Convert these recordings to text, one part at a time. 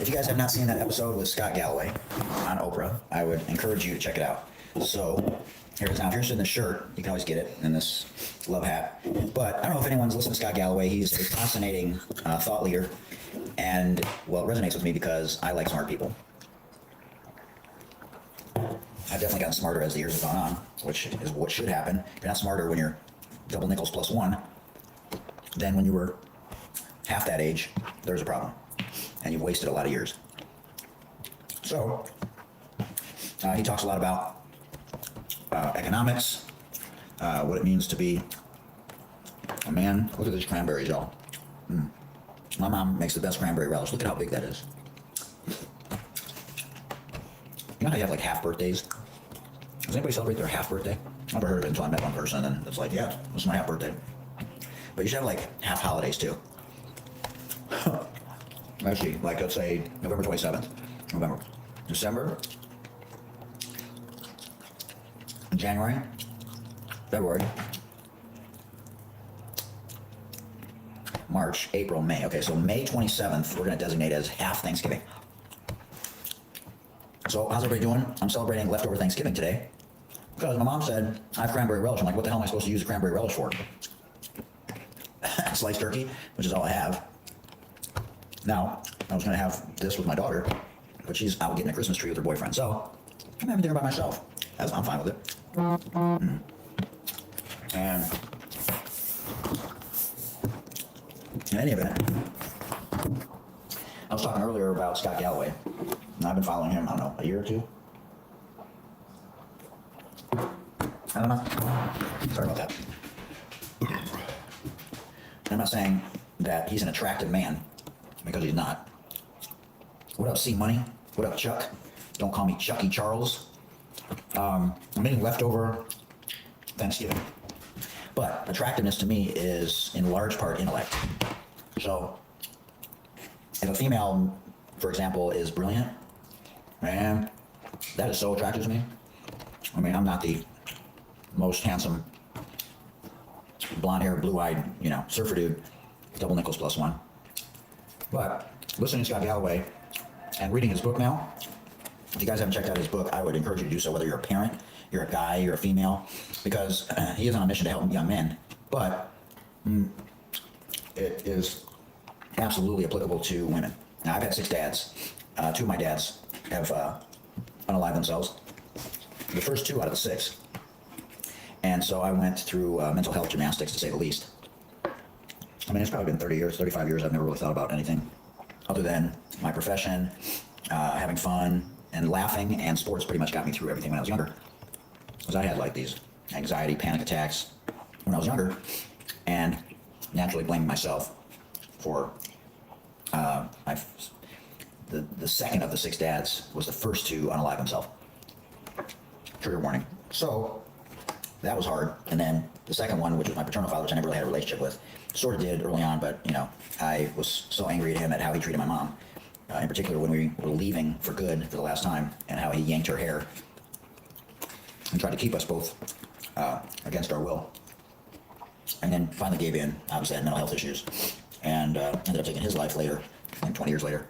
if you guys have not seen that episode with Scott Galloway on Oprah, I would encourage you to check it out. So here it is. Now, if you're interested in this shirt, you can always get it in this love hat. But I don't know if anyone's listened to Scott Galloway. He's a fascinating thought leader. And, well, it resonates with me because I like smart people. I've definitely gotten smarter as the years have gone on, which is what should happen. You're not smarter when you're double nickels plus one than when you were half that age. There's a problem. And you've wasted a lot of years. So, he talks a lot about economics, what it means to be a man. Look at these cranberries, y'all. My mom makes the best cranberry relish. Look at how big that is. You know how you have like half birthdays? Does anybody celebrate their half birthday? I've never heard of it until I met one person, and it's like, yeah, this is my half birthday. But you should have like half holidays too. Actually, like let's say November 27th, November, December, January, February, March, April, May. Okay, so May 27th, we're going to designate as half Thanksgiving. So how's everybody doing? I'm celebrating leftover Thanksgiving today because my mom said I have cranberry relish. I'm like, what the hell am I supposed to use a cranberry relish for? Sliced turkey, which is all I have. Now, I was going to have this with my daughter, but she's out getting a Christmas tree with her boyfriend. So I'm having dinner by myself. I'm fine with it. And in any event, I was talking earlier about Scott Galloway. And I've been following him, I don't know, a year or two? I don't know. Sorry about that. I'm not saying that he's an attractive man, because he's not. What up, C Money? What up, Chuck? Don't call me Chucky Charles. I'm eating leftover Thanksgiving. But attractiveness to me is in large part intellect. So, if a female, for example, is brilliant, man, that is so attractive to me. I mean, I'm not the most handsome, blonde hair, blue eyed, surfer dude, double nickels plus one. But listening to Scott Galloway and reading his book now, if you guys haven't checked out his book, I would encourage you to do so, whether you're a parent, you're a guy, you're a female, because he is on a mission to help young men. But it is absolutely applicable to women. Now, I've had 6 dads. 2 of my dads have unalived themselves. The first 2 out of the 6. And so I went through mental health gymnastics, to say the least. I mean, it's probably been 30 years, 35 years. I've never really thought about anything other than my profession, having fun, and laughing, and sports pretty much got me through everything when I was younger. Because I had like these anxiety, panic attacks when I was younger, and naturally blaming myself for the second of the 6 dads was the first to unalive himself. Trigger warning. So that was hard. And then the second one, which was my paternal father, which I never really had a relationship with, sort of did early on, but I was so angry at him at how he treated my mom. In particular, when we were leaving for good for the last time, and how he yanked her hair and tried to keep us both against our will. And then finally gave in. Obviously had mental health issues, and ended up taking his life later, I think 20 years later.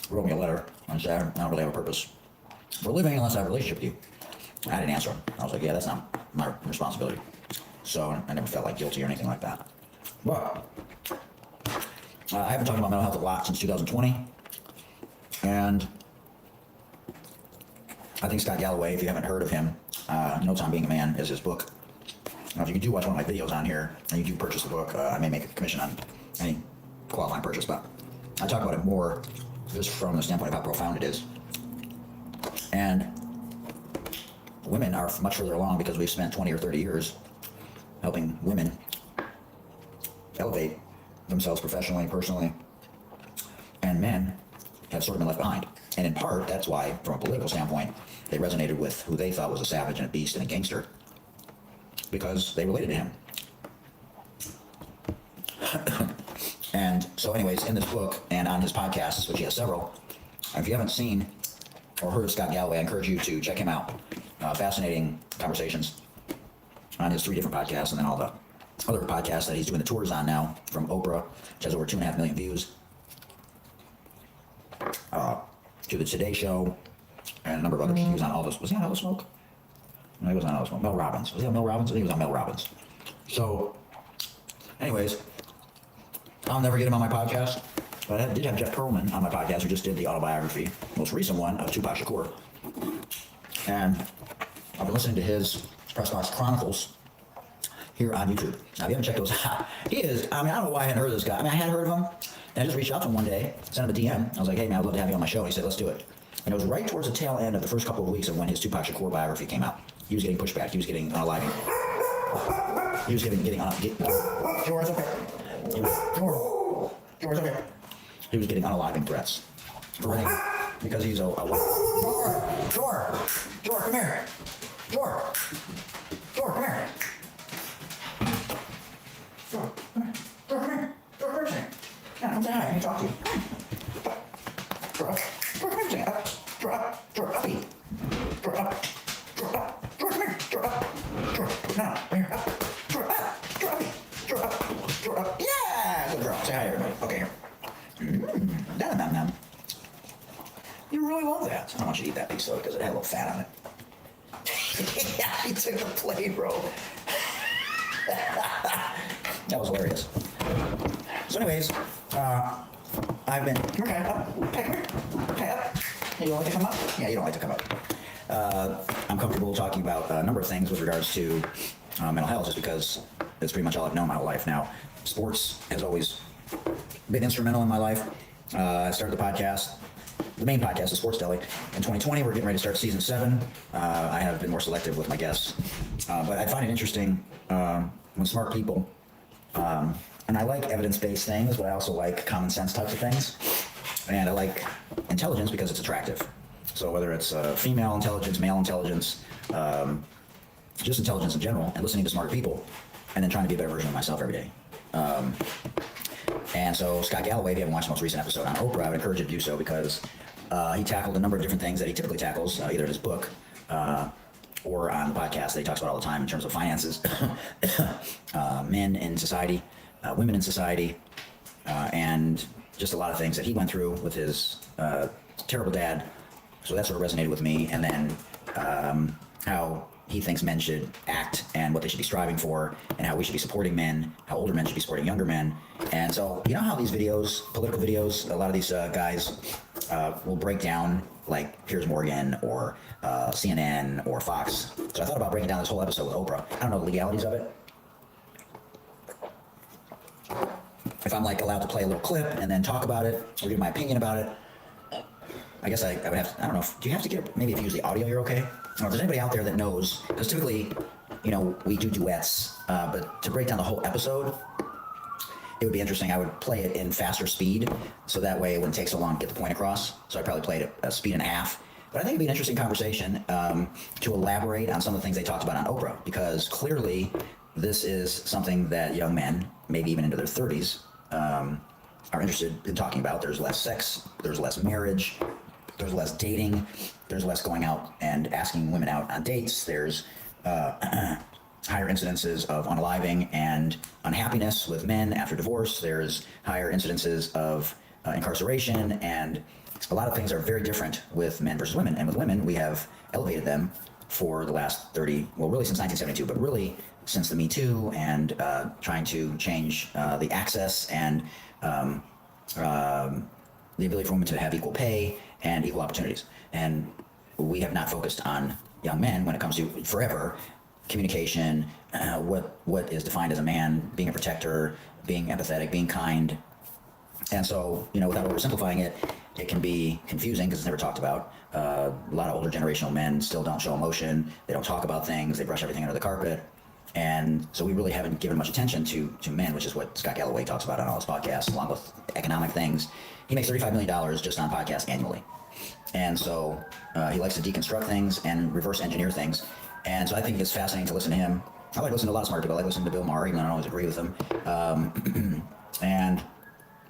Wrote me a letter and said, I don't really have a purpose for living unless I have a relationship with you. I didn't answer him. I was like, yeah, that's not my responsibility. So I never felt like guilty or anything like that. But I haven't talked about mental health a lot since 2020. And I think Scott Galloway, if you haven't heard of him, Notes on Being a Man is his book. Now, if you do watch one of my videos on here, and you do purchase the book, I may make a commission on any qualifying purchase, but I talk about it more just from the standpoint of how profound it is. And women are much further along because we've spent 20 or 30 years helping women elevate themselves professionally, personally, and men have sort of been left behind. And in part, that's why, from a political standpoint, they resonated with who they thought was a savage and a beast and a gangster, because they related to him. And so anyways, in this book and on his podcasts, which he has several, if you haven't seen or heard of Scott Galloway, I encourage you to check him out. Fascinating conversations on his 3 different podcasts, and then all the other podcasts that he's doing the tours on now, from Oprah, which has over 2.5 million views, to the Today Show, and a number of others. He was on all this. Was he on All the Smoke? No, he wasn't on All the Smoke. Mel Robbins. Was he on Mel Robbins? I think he was on Mel Robbins. So, anyways, I'll never get him on my podcast, but I did have Jeff Pearlman on my podcast, who just did the autobiography, most recent one, of Tupac Shakur. And I've been listening to his Press Box Chronicles here on YouTube. Now, if you haven't checked those out, he is, I don't know why I hadn't heard of this guy. I had heard of him, and I just reached out to him one day, sent him a DM. I was like, hey, man, I'd love to have you on my show. And he said, let's do it. And it was right towards the tail end of the first couple of weeks of when his Tupac Shakur biography came out. He was getting pushback. He was getting unaliving. He was getting George, okay. George, okay. He was getting unaliving threats. Because he's a George, come here. George, come here. George, come here. Come here. Yeah, come say hi. I need to talk to you. George, come here. George, up. George, up. George, come here. George, up. George, no, come here. Up. George, up. George, up. George, up. Yeah, good girl. Say hi, everybody. Okay, here. Nom. You really love that. I don't want you to eat that piece though, because it had a little fat on it. Yeah, he took the plate, bro. That was hilarious. So anyways, I've been, okay, up, okay, up. You don't like to come up? Yeah, you don't like to come up. I'm comfortable talking about a number of things with regards to mental health, just because it's pretty much all I've known my whole life. Now, sports has always been instrumental in my life. I started the podcast, the main podcast, the Sports Deli, in 2020. We're getting ready to start season 7. I have been more selective with my guests, but I find it interesting when smart people, and I like evidence-based things, but I also like common sense types of things, and I like intelligence because it's attractive. So whether it's female intelligence, male intelligence, just intelligence in general, and listening to smarter people, and then trying to be a better version of myself every day. And so Scott Galloway, if you haven't watched the most recent episode on Oprah, I would encourage you to do so, because he tackled a number of different things that he typically tackles, either in his book or on the podcast that he talks about all the time in terms of finances, men in society, women in society, and just a lot of things that he went through with his terrible dad. So that sort of resonated with me. And then how he thinks men should act and what they should be striving for, and how we should be supporting men, how older men should be supporting younger men. And so, you know how these videos, political videos, a lot of these guys will break down like Piers Morgan or CNN or Fox. So I thought about breaking down this whole episode with Oprah. I don't know the legalities of it. If I'm like allowed to play a little clip and then talk about it or give my opinion about it, I guess I would have to, I don't know, do you have to get, maybe if you use the audio, you're okay? Or if there's anybody out there that knows, because typically, you know, we do duets, but to break down the whole episode, it would be interesting. I would play it in faster speed, so that way it wouldn't take so long to get the point across. So I probably played it at a speed and a half. But I think it'd be an interesting conversation to elaborate on some of the things they talked about on Oprah, because clearly this is something that young men, maybe even into their 30s, are interested in talking about. There's less sex, there's less marriage, there's less dating, there's less going out and asking women out on dates, there's higher incidences of unaliving and unhappiness with men after divorce, there's higher incidences of incarceration, and a lot of things are very different with men versus women. And with women, we have elevated them for the last 30, well, really since 1972, but really since the Me Too and trying to change the access and the ability for women to have equal pay and equal opportunities. And we have not focused on young men when it comes to forever communication, what is defined as a man, being a protector, being empathetic, being kind. And so, you know, without oversimplifying it, it can be confusing because it's never talked about. A lot of older generational men still don't show emotion. They don't talk about things. They brush everything under the carpet. And so we really haven't given much attention to men, which is what Scott Galloway talks about on all his podcasts, along with economic things. He makes $35 million just on podcasts annually. And so he likes to deconstruct things and reverse engineer things. And so I think it's fascinating to listen to him. I like listening to a lot of smart people. I like listening to Bill Maher, even though I don't always agree with him. And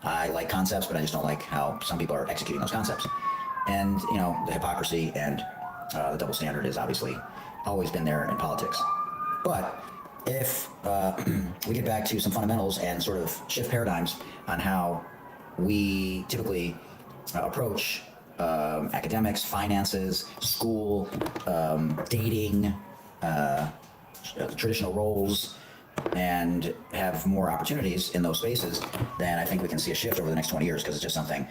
I like concepts, but I just don't like how some people are executing those concepts. And, you know, the hypocrisy and the double standard has obviously always been there in politics. But if we get back to some fundamentals and sort of shift paradigms on how we typically approach academics, finances, school, dating, traditional roles, and have more opportunities in those spaces, then I think we can see a shift over the next 20 years, because it's just something,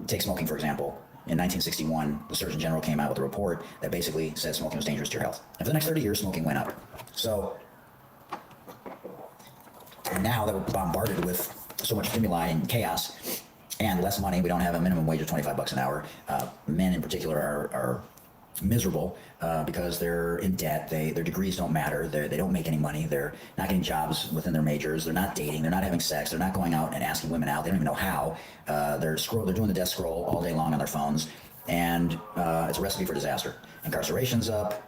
take smoking, for example. In 1961, the Surgeon General came out with a report that basically said smoking was dangerous to your health. And for the next 30 years, smoking went up. So now that we're bombarded with so much stimuli and chaos and less money, we don't have a minimum wage of $25 an hour. Men in particular are miserable because they're in debt. Their degrees don't matter. They don't make any money. They're not getting jobs within their majors. They're not dating. They're not having sex. They're not going out and asking women out. They don't even know how. They're doing the death scroll all day long on their phones, and it's a recipe for disaster. Incarceration's up.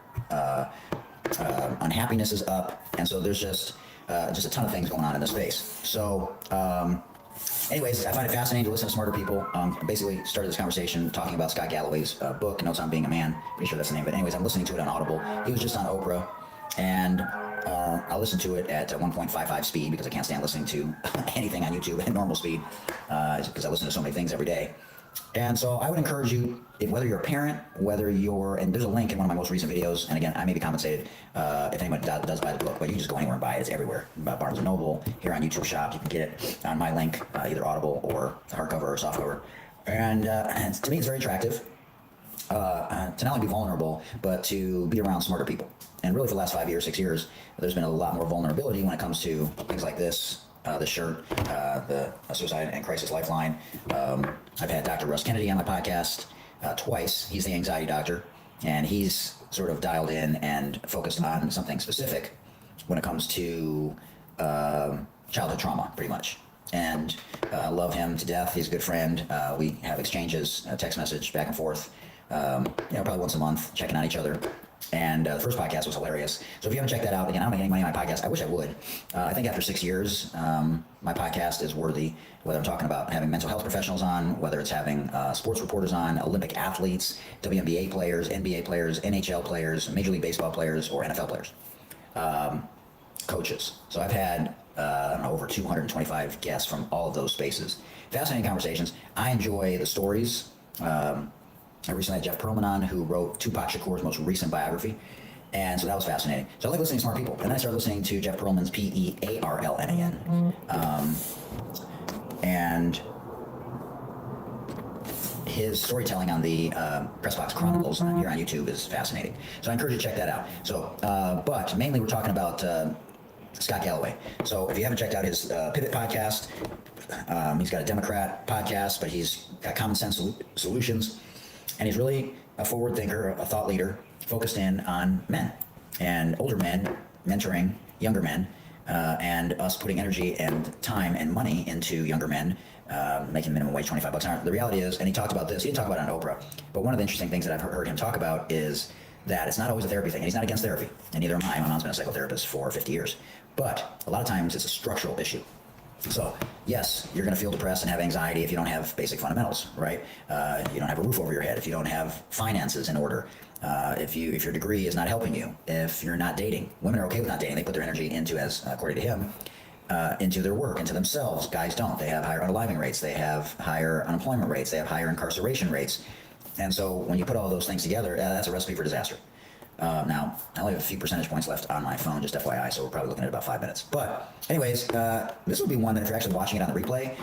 Unhappiness is up, and so there's just a ton of things going on in this space. So. Anyways, I find it fascinating to listen to smarter people. I basically started this conversation talking about Scott Galloway's book, Notes on Being a Man. Pretty sure that's the name. But anyways, I'm listening to it on Audible. He was just on Oprah, and I listened to it at 1.55 speed because I can't stand listening to anything on YouTube at normal speed because I listen to so many things every day. And so I would encourage you, whether you're a parent, and there's a link in one of my most recent videos, and again, I may be compensated if anyone does buy the book, but you can just go anywhere and buy it. It's everywhere. Barnes & Noble, here on YouTube Shop, you can get it on my link, either Audible or hardcover or softcover. And to me, it's very attractive to not only be vulnerable, but to be around smarter people. And really for the last 5 years, 6 years, there's been a lot more vulnerability when it comes to things like this. The shirt, the Suicide and Crisis Lifeline. I've had Dr. Russ Kennedy on my podcast twice. He's the anxiety doctor, and he's sort of dialed in and focused on something specific when it comes to childhood trauma, pretty much. And I love him to death. He's a good friend. We have exchanges, text message back and forth, probably once a month, checking on each other. And the first podcast was hilarious. So if you haven't checked that out, again, I don't make any money on my podcast. I wish I would. I think after 6 years, my podcast is worthy, whether I'm talking about having mental health professionals on, whether it's having sports reporters on, Olympic athletes, WNBA players, NBA players, NHL players, Major League Baseball players, or NFL players, coaches. So I've had, over 225 guests from all of those spaces. Fascinating conversations. I enjoy the stories. I recently had Jeff Pearlman on, who wrote Tupac Shakur's most recent biography, and so that was fascinating. So I like listening to smart people, and then I started listening to Jeff Pearlman's Pearlman, and his storytelling on the Pressbox Chronicles here on YouTube is fascinating. So I encourage you to check that out. So, but mainly we're talking about Scott Galloway. So if you haven't checked out his Pivot podcast, he's got a Democrat podcast, but he's got Common Sense Solutions. And he's really a forward thinker, a thought leader, focused in on men and older men, mentoring younger men, and us putting energy and time and money into younger men, making minimum wage $25 an hour. The reality is, and he talked about this, he didn't talk about it on Oprah, but one of the interesting things that I've heard him talk about is that it's not always a therapy thing, and he's not against therapy, and neither am I. My mom's been a psychotherapist for 50 years. But a lot of times it's a structural issue. So, yes, you're going to feel depressed and have anxiety if you don't have basic fundamentals, right? You don't have a roof over your head, if you don't have finances in order, if your degree is not helping you, if you're not dating. Women are okay with not dating. They put their energy into, as according to him, into their work, into themselves. Guys don't. They have higher unaliving rates. They have higher unemployment rates. They have higher incarceration rates. And so when you put all those things together, that's a recipe for disaster. Now, I only have a few percentage points left on my phone, just FYI, so we're probably looking at about 5 minutes. But anyways, this would be one that if you're actually watching it on the replay,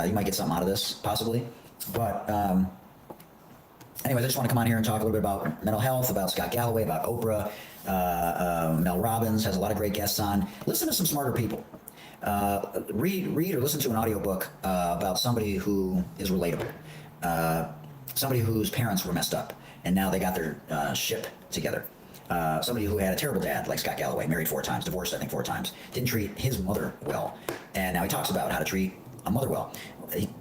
you might get something out of this, possibly. But anyways, I just want to come on here and talk a little bit about mental health, about Scott Galloway, about Oprah. Mel Robbins has a lot of great guests on. Listen to some smarter people. Read or listen to an audiobook about somebody who is relatable. Somebody whose parents were messed up, and now they got their ship together. Somebody who had a terrible dad, like Scott Galloway, married 4 times, divorced, I think 4 times, didn't treat his mother well. And now he talks about how to treat a mother well.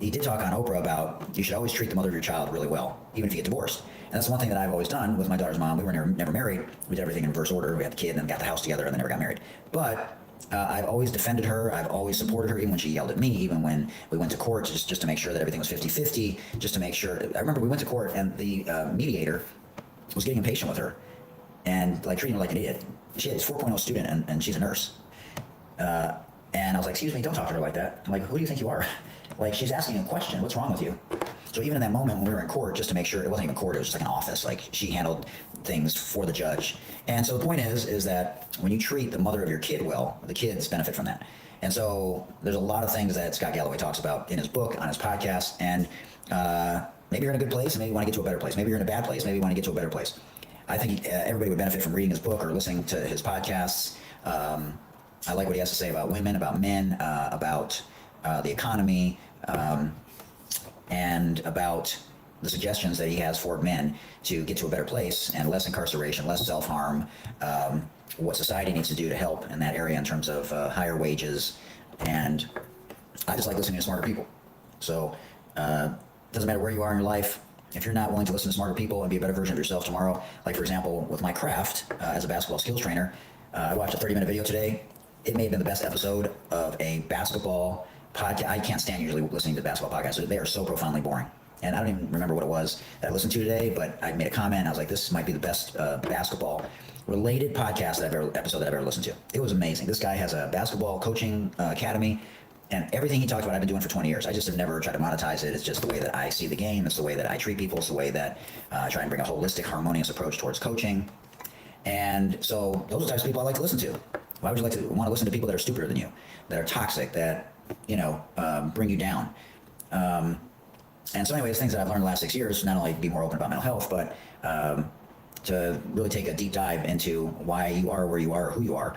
He did talk on Oprah about you should always treat the mother of your child really well, even if you get divorced. And that's one thing that I've always done with my daughter's mom. We were never married. We did everything in reverse order. We had the kid and then got the house together and then never got married. But I've always defended her. I've always supported her, even when she yelled at me, even when we went to court, just to make sure that everything was 50-50, just to make sure. I remember we went to court and the mediator was getting impatient with her and like treating her like an idiot. She had this 4.0 student and she's a nurse. And I was like, excuse me, don't talk to her like that. I'm like, who do you think you are? Like, she's asking a question. What's wrong with you? So So even in that moment when we were in court, just to make sure, it wasn't even court, it was just like an office, like she handled things for the judge. And so the point is that when you treat the mother of your kid well, the kids benefit from that. And so there's a lot of things that Scott Galloway talks about in his book, on his podcast, and maybe you're in a good place, and maybe you want to get to a better place. Maybe you're in a bad place, maybe you want to get to a better place. I think everybody would benefit from reading his book or listening to his podcasts. I like what he has to say about women, about men, about the economy, and about the suggestions that he has for men to get to a better place and less incarceration, less self-harm, what society needs to do to help in that area in terms of higher wages. And I just like listening to smarter people. So doesn't matter where you are in your life, if you're not willing to listen to smarter people and be a better version of yourself tomorrow, like for example, with my craft as a basketball skills trainer, I watched a 30-minute video today. It may have been the best episode of a basketball podcast. I can't stand usually listening to basketball podcasts. They are so profoundly boring. And I don't even remember what it was that I listened to today, but I made a comment. I was like, this might be the best basketball related podcast episode that I've ever listened to. It was amazing. This guy has a basketball coaching academy, and everything he talks about I've been doing for 20 years. I just have never tried to monetize it. It's just the way that I see the game. It's the way that I treat people. It's the way that I try and bring a holistic, harmonious approach towards coaching. And so those are the types of people I like to listen to. Why would you like to want to listen to people that are stupider than you, that are toxic, that, bring you down? And so anyways, things that I've learned the last 6 years, not only to be more open about mental health, but to really take a deep dive into why you are where you are, who you are.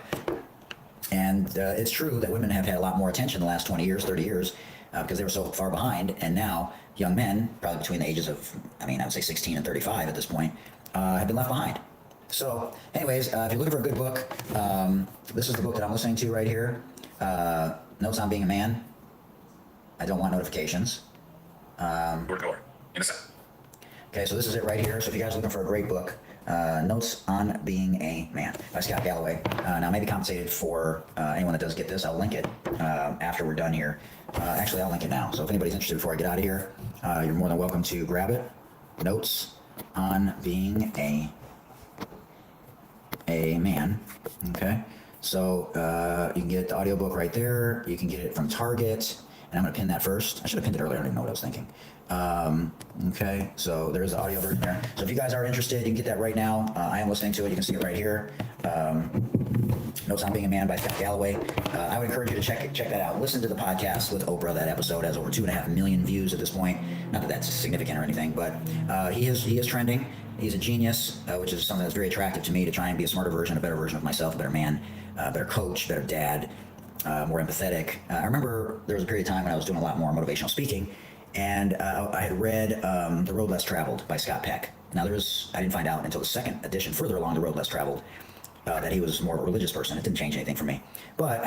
And it's true that women have had a lot more attention the last 20 years, 30 years, because they were so far behind. And now young men, probably between the ages of, I would say 16 and 35 at this point, have been left behind. So anyways, if you're looking for a good book, this is the book that I'm listening to right here. Notes on Being a Man. I Don't Want Notifications. Okay, so this is it right here. So if you guys are looking for a great book, Notes on Being a Man by Scott Galloway. Now, maybe compensated for anyone that does get this. I'll link it after we're done here. Actually, I'll link it now. So if anybody's interested before I get out of here, you're more than welcome to grab it. Notes on Being a Man. Okay, so you can get the audiobook right there. You can get it from Target. And I'm going to pin that first. I should have pinned it earlier. I don't even know what I was thinking. Okay, so there's the audio version there. So if you guys are interested, you can get that right now. I am listening to it. You can see it right here. Notes on Being a Man by Scott Galloway. I would encourage you to check that out. Listen to the podcast with Oprah. That episode has over 2.5 million views at this point. Not that that's significant or anything, but he is trending. He's a genius, which is something that's very attractive to me, to try and be a smarter version, a better version of myself, a better man, a better coach, better dad. More empathetic. I remember there was a period of time when I was doing a lot more motivational speaking, and I had read The Road Less Traveled by Scott Peck. Now I didn't find out until the second edition, further along The Road Less Traveled, that he was more of a religious person. It didn't change anything for me. But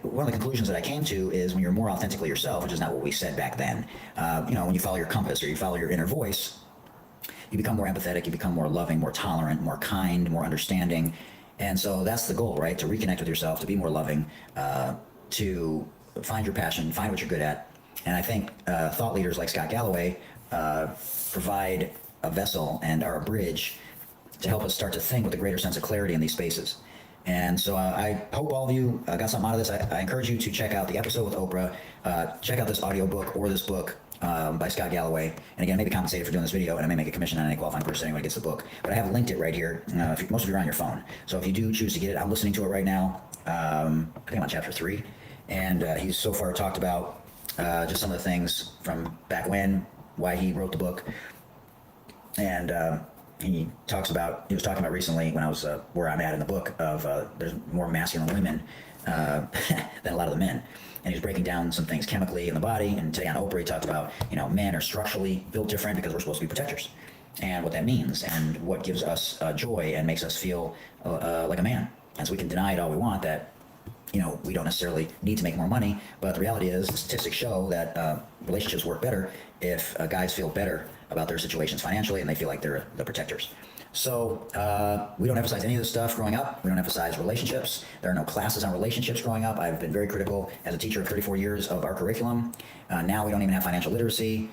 one of the conclusions that I came to is when you're more authentically yourself, which is not what we said back then, when you follow your compass or you follow your inner voice, you become more empathetic, you become more loving, more tolerant, more kind, more understanding. And so that's the goal, right? To reconnect with yourself, to be more loving, to find your passion, find what you're good at. And I think thought leaders like Scott Galloway provide a vessel and are a bridge to help us start to think with a greater sense of clarity in these spaces. And so I hope all of you got something out of this. I encourage you to check out the episode with Oprah, check out this audiobook or this book by Scott Galloway. And again, maybe compensated for doing this video, and I may make a commission on any qualifying person anyone gets the book. But I have linked it right here. Most of you are on your phone. So if you do choose to get it, I'm listening to it right now. I think I'm on chapter 3. And he's so far talked about just some of the things from back when, why he wrote the book. And he was talking about recently when I was where I'm at in the book of there's more masculine women than a lot of the men. And he was breaking down some things chemically in the body. And today on Oprah, he talked about, men are structurally built different because we're supposed to be protectors, and what that means, and what gives us joy and makes us feel like a man. And so we can deny it all we want that, we don't necessarily need to make more money. But the reality is, the statistics show that relationships work better if guys feel better about their situations financially and they feel like they're the protectors. So we don't emphasize any of this stuff growing up. We don't emphasize relationships. There are no classes on relationships growing up. I've been very critical as a teacher of 34 years of our curriculum. Now we don't even have financial literacy.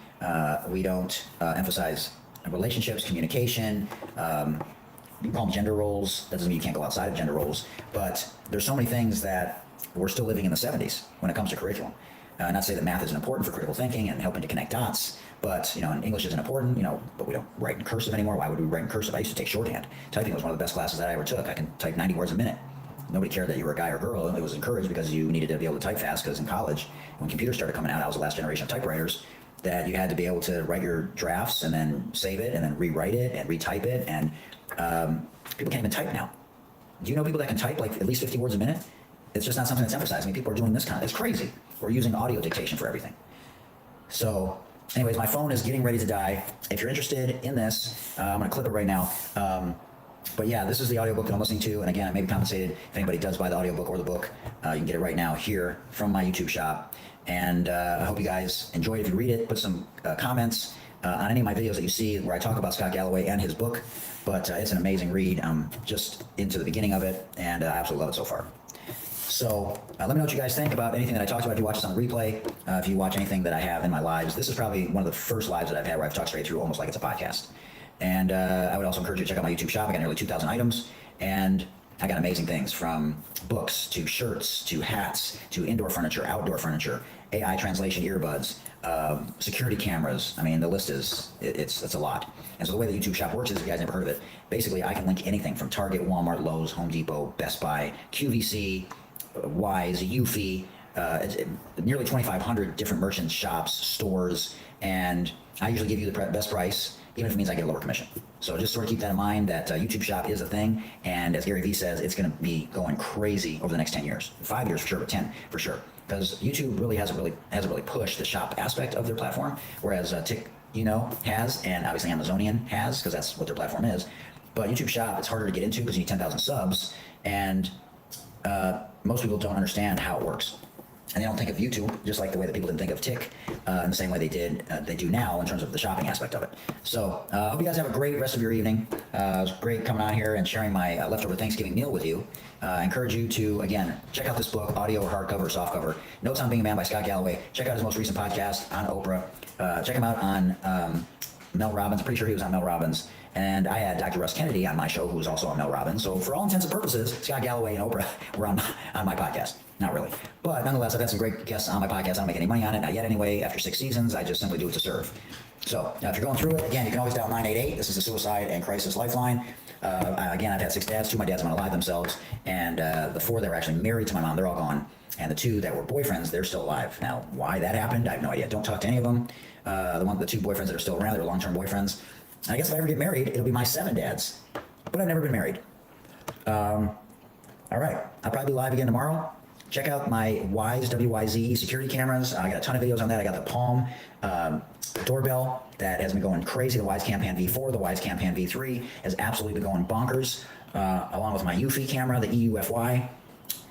We don't emphasize relationships, communication. You call them gender roles. That doesn't mean you can't go outside of gender roles. But there's so many things that we're still living in the 70s when it comes to curriculum. Not to say that math isn't important for critical thinking and helping to connect dots, But, and English isn't important, but we don't write in cursive anymore. Why would we write in cursive? I used to take shorthand. Typing was one of the best classes that I ever took. I can type 90 words a minute. Nobody cared that you were a guy or girl. It was encouraged because you needed to be able to type fast, because in college, when computers started coming out, I was the last generation of typewriters, that you had to be able to write your drafts and then save it and then rewrite it and retype it. And people can't even type now. Do you know people that can type like at least 50 words a minute? It's just not something that's emphasized. I mean, people are doing this it's crazy. We're using audio dictation for everything. So anyways, my phone is getting ready to die. If you're interested in this, I'm going to clip it right now. But yeah, this is the audiobook that I'm listening to. And again, I may be compensated if anybody does buy the audiobook or the book. You can get it right now here from my YouTube shop. And I hope you guys enjoy it. If you read it, put some comments on any of my videos that you see where I talk about Scott Galloway and his book. But it's an amazing read. I'm just into the beginning of it, and I absolutely love it so far. So let me know what you guys think about anything that I talked about. If you watch this on replay, if you watch anything that I have in my lives, this is probably one of the first lives that I've had where I've talked straight through, almost like it's a podcast. And I would also encourage you to check out my YouTube shop. I got nearly 2,000 items, and I got amazing things from books to shirts to hats to indoor furniture, outdoor furniture, AI translation earbuds, security cameras. I mean, the list it's a lot. And so the way the YouTube shop works is, if you guys never heard of it, basically I can link anything from Target, Walmart, Lowe's, Home Depot, Best Buy, QVC, Wise, Eufy, nearly 2,500 different merchants, shops, stores, and I usually give you the best price, even if it means I get a lower commission. So just sort of keep that in mind, that YouTube shop is a thing, and as Gary Vee says, it's going to be going crazy over the next 10 years. 5 years for sure, but 10 for sure. Because YouTube really hasn't really pushed the shop aspect of their platform, whereas Tik, has, and obviously Amazonian has, because that's what their platform is. But YouTube shop, it's harder to get into because you need 10,000 subs, and most people don't understand how it works. And they don't think of YouTube just like the way that people didn't think of Tik in the same way they do now in terms of the shopping aspect of it. So I hope you guys have a great rest of your evening. It was great coming on here and sharing my leftover Thanksgiving meal with you. I encourage you to, again, check out this book, audio or hardcover or softcover, Notes on Being a Man by Scott Galloway. Check out his most recent podcast on Oprah. Check him out on Mel Robbins. I'm pretty sure he was on Mel Robbins. And I had Dr. Russ Kennedy on my show, who was also on Mel Robbins. So for all intents and purposes, Scott Galloway and Oprah were on my podcast. Not really. But nonetheless, I've had some great guests on my podcast. I don't make any money on it, not yet anyway. After 6 seasons, I just simply do it to serve. So if you're going through it, again, you can always dial 988. This is the Suicide and Crisis Lifeline. Again, I've had 6 dads. 2 of my dads have unalived themselves. And the 4 that were actually married to my mom, they're all gone. And the 2 that were boyfriends, they're still alive. Now, why that happened, I have no idea. Don't talk to any of them. The 2 boyfriends that are still around, they're long-term boyfriends. I guess if I ever get married, it'll be my 7 dads. But I've never been married. All right. I'll probably be live again tomorrow. Check out my Wise, WYZ security cameras. I got a ton of videos on that. I got the Palm doorbell that has been going crazy. The Wise Cam Pan V4, the Wise Cam Pan V3 has absolutely been going bonkers, along with my Eufy camera, the EUFY.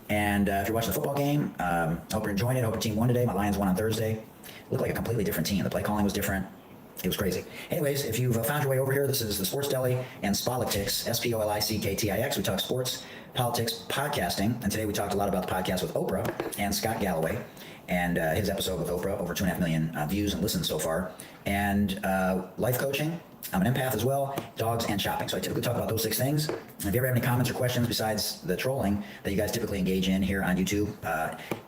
And if you're watching the football game, I hope you're enjoying it. I hope your team won today. My Lions won on Thursday. It looked like a completely different team. The play calling was different. It was crazy. Anyways, if you've found your way over here, this is the Sports Deli and Spolicktwix, Spolicktix. We talk sports, politics, podcasting, and today we talked a lot about the podcast with Oprah and Scott Galloway, and his episode with Oprah, over 2.5 million views and listens so far, and life coaching. I'm an empath as well, dogs, and shopping. So I typically talk about those 6 things. And if you ever have any comments or questions besides the trolling that you guys typically engage in here on YouTube,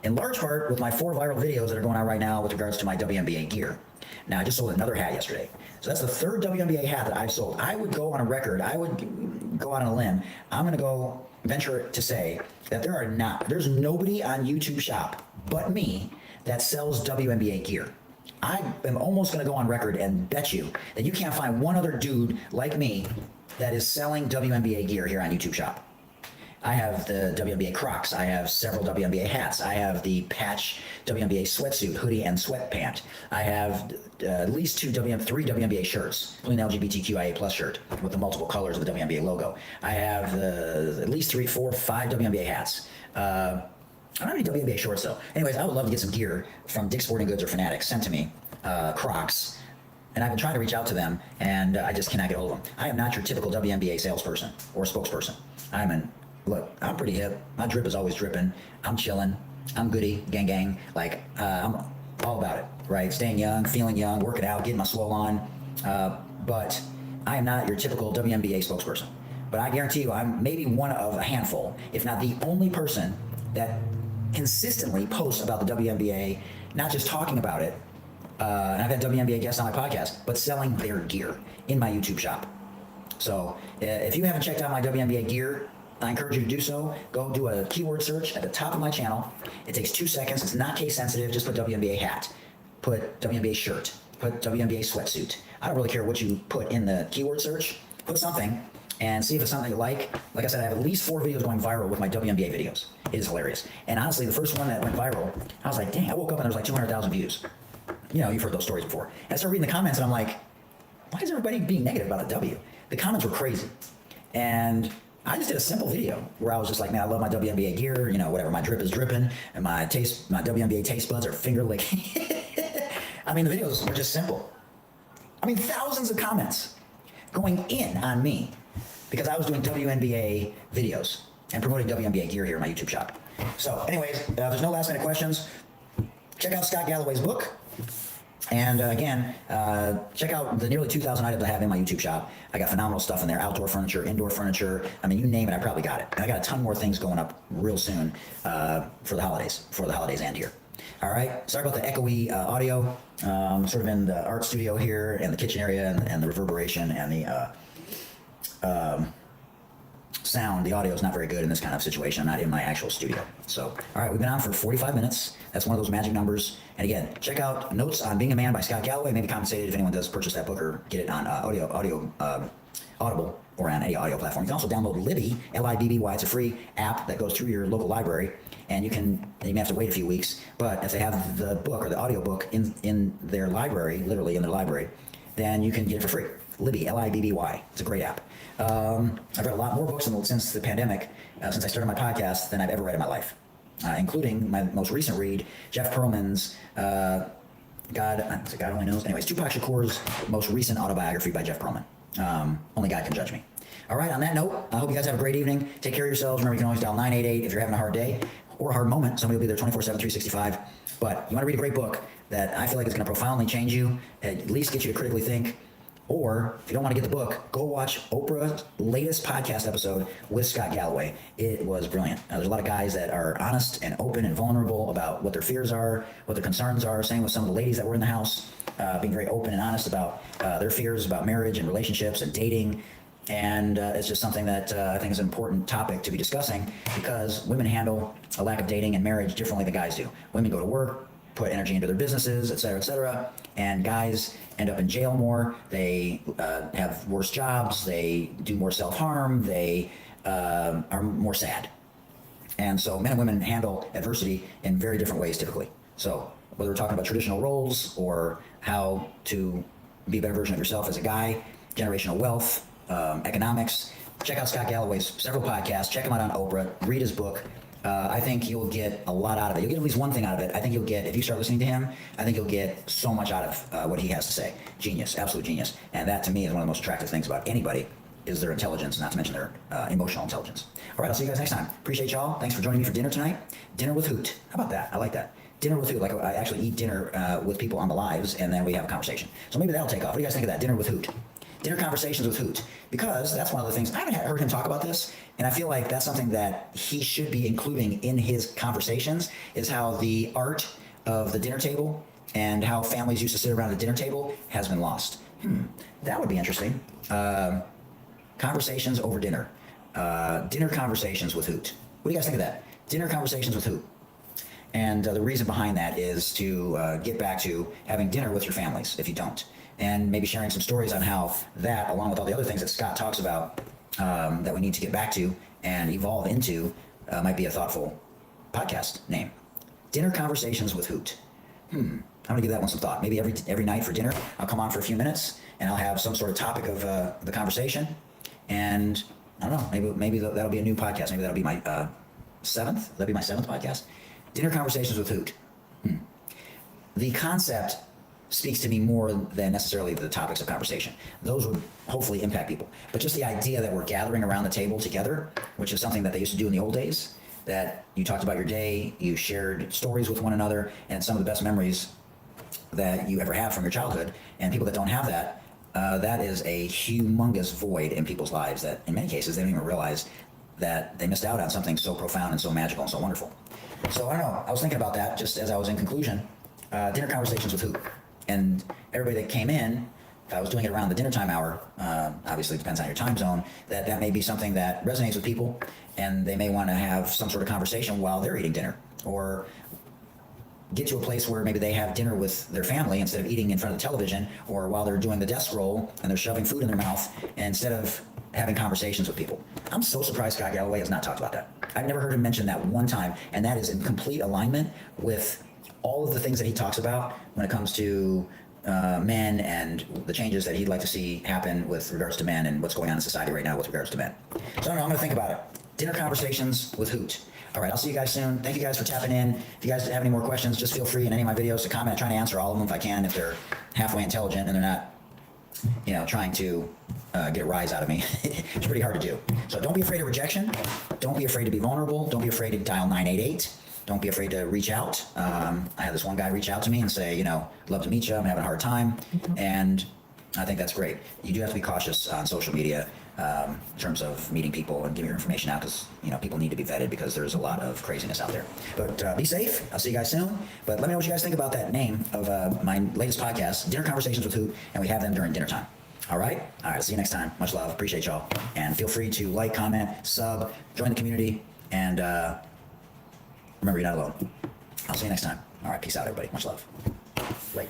in large part with my 4 viral videos that are going on right now with regards to my WNBA gear. Now, I just sold another hat yesterday. So that's the 3rd WNBA hat that I've sold. I would go on a record, I would go out on a limb. I'm going to go venture to say that there's nobody on YouTube shop but me that sells WNBA gear. I am almost going to go on record and bet you that you can't find one other dude like me that is selling WNBA gear here on YouTube shop. I have the WNBA Crocs. I have several WNBA hats. I have the patch WNBA sweatsuit, hoodie, and sweatpant. I have at least 3 WNBA shirts, including the LGBTQIA plus shirt with the multiple colors of the WNBA logo. I have at least 3, 4, 5 WNBA hats. I don't have any WNBA shorts though. Anyways, I would love to get some gear from Dick's Sporting Goods or Fanatics sent to me, Crocs. And I've been trying to reach out to them, and I just cannot get hold of them. I am not your typical WNBA salesperson or spokesperson. Look, I'm pretty hip. My drip is always dripping. I'm chilling. I'm goody, gang. Like, I'm all about it, right? Staying young, feeling young, working out, getting my swole on. But I am not your typical WNBA spokesperson. But I guarantee you, I'm maybe one of a handful, if not the only person that consistently posts about the WNBA, not just talking about it, and I've had WNBA guests on my podcast, but selling their gear in my YouTube shop. So if you haven't checked out my WNBA gear, I encourage you to do so. Go do a keyword search at the top of my channel. It takes 2 seconds. It's not case sensitive. Just put WNBA hat, put WNBA shirt, put WNBA sweatsuit. I don't really care what you put in the keyword search. Put something and see if it's something you like. Like I said, I have at least 4 videos going viral with my WNBA videos. It is hilarious. And honestly, the first one that went viral, I was like, dang, I woke up and there was like 200,000 views. You know, you've heard those stories before. And I started reading the comments and I'm like, why is everybody being negative about a W? The comments were crazy. And I just did a simple video where I was just like, man, I love my WNBA gear, you know, whatever, my drip is dripping, and my WNBA taste buds are finger licking. I mean, the videos were just simple. I mean, thousands of comments going in on me because I was doing WNBA videos and promoting WNBA gear here in my YouTube shop. So anyways, there's no last minute questions. Check out Scott Galloway's book. And again, check out the nearly 2,000 items I have in my YouTube shop. I got phenomenal stuff in there, outdoor furniture, indoor furniture. I mean, you name it, I probably got it. And I got a ton more things going up real soon for the holidays, before the holidays end here. All right, sorry about the echoey audio. Sort of in the art studio here and the kitchen area and the reverberation and the sound. The audio is not very good in this kind of situation. I'm not in my actual studio. So, all right, we've been on for 45 minutes. That's one of those magic numbers. And again, check out Notes on Being a Man by Scott Galloway. Maybe compensated if anyone does purchase that book or get it on Audible or on any audio platform. You can also download Libby, Libby. It's a free app that goes through your local library. And you may have to wait a few weeks, but if they have the book or the audio book in their library, literally in their library, then you can get it for free. Libby, Libby. It's a great app. I've read a lot more books since the pandemic, since I started my podcast, than I've ever read in my life, including my most recent read, Jeff Pearlman's God Only Knows. Anyways, Tupac Shakur's most recent autobiography by Jeff Pearlman. Only God Can Judge Me. All right, on that note, I hope you guys have a great evening. Take care of yourselves. Remember, you can always dial 988 if you're having a hard day or a hard moment. Somebody will be there 24/7, 365. But you want to read a great book that I feel like is going to profoundly change you, at least get you to critically think. Or if you don't want to get the book, go watch Oprah's latest podcast episode with Scott Galloway. It was brilliant. There's a lot of guys that are honest and open and vulnerable about what their fears are, what their concerns are. Same with some of the ladies that were in the house, being very open and honest about their fears about marriage and relationships and dating. And it's just something that I think is an important topic to be discussing because women handle a lack of dating and marriage differently than guys do. Women go to work, put energy into their businesses, et cetera, and guys end up in jail more. They have worse jobs. They do more self-harm. They are more sad. And so men and women handle adversity in very different ways typically. So whether we're talking about traditional roles or how to be a better version of yourself as a guy, generational wealth, economics, check out Scott Galloway's several podcasts. Check him out on Oprah. Read his book. I think you'll get a lot out of it. You'll get at least one thing out of it. I think you'll get, if you start listening to him, I think you'll get so much out of what he has to say. Genius, absolute genius. And that to me is one of the most attractive things about anybody is their intelligence, not to mention their emotional intelligence. All right, I'll see you guys next time. Appreciate y'all. Thanks for joining me for dinner tonight. Dinner with Hoot. How about that? I like that. Dinner with Hoot. Like I actually eat dinner with people on the lives and then we have a conversation. So maybe that'll take off. What do you guys think of that? Dinner with Hoot. Dinner conversations with Hoot, because that's one of the things, I haven't heard him talk about this, and I feel like that's something that he should be including in his conversations, is how the art of the dinner table and how families used to sit around the dinner table has been lost. That would be interesting. Conversations over dinner. Dinner conversations with Hoot. What do you guys think of that? Dinner conversations with Hoot. And the reason behind that is to get back to having dinner with your families, if you don't. And maybe sharing some stories on how that, along with all the other things that Scott talks about that we need to get back to and evolve into, might be a thoughtful podcast name. Dinner Conversations with Hoot. I'm gonna give that one some thought. Maybe every night for dinner, I'll come on for a few minutes and I'll have some sort of topic of the conversation. And I don't know, maybe that'll be a new podcast. Maybe that'll be my seventh. That'll be my 7th podcast. Dinner Conversations with Hoot. The concept speaks to me more than necessarily the topics of conversation. Those would hopefully impact people. But just the idea that we're gathering around the table together, which is something that they used to do in the old days, that you talked about your day, you shared stories with one another, and some of the best memories that you ever have from your childhood. And people that don't have that, that is a humongous void in people's lives that in many cases they don't even realize that they missed out on something so profound and so magical and so wonderful. So I don't know, I was thinking about that just as I was in conclusion. Dinner Conversations with Hoot. And everybody that came in, if I was doing it around the dinner time hour, obviously it depends on your time zone, that may be something that resonates with people, and they may want to have some sort of conversation while they're eating dinner, or get to a place where maybe they have dinner with their family instead of eating in front of the television, or while they're doing the desk roll and they're shoving food in their mouth, and instead of having conversations with people. I'm so surprised Scott Galloway has not talked about that. I've never heard him mention that one time, and that is in complete alignment with all of the things that he talks about when it comes to men and the changes that he'd like to see happen with regards to men and what's going on in society right now with regards to men. So I don't know, I'm gonna think about it. Dinner conversations with Hoot. All right, I'll see you guys soon. Thank you guys for tapping in. If you guys have any more questions, just feel free in any of my videos to comment. I try to answer all of them if I can, if they're halfway intelligent and they're not, trying to get a rise out of me. It's pretty hard to do. So don't be afraid of rejection. Don't be afraid to be vulnerable. Don't be afraid to dial 988. Don't be afraid to reach out. I had this one guy reach out to me and say, love to meet you. I'm having a hard time. And I think that's great. You do have to be cautious on social media in terms of meeting people and giving your information out, because people need to be vetted, because there's a lot of craziness out there. But be safe. I'll see you guys soon. But let me know what you guys think about that name of my latest podcast, Dinner Conversations with Hoot, and we have them during dinner time. All right? All right, I'll see you next time. Much love. Appreciate y'all. And feel free to like, comment, sub, join the community, and remember, you're not alone. I'll see you next time. All right, peace out, everybody. Much love. Later.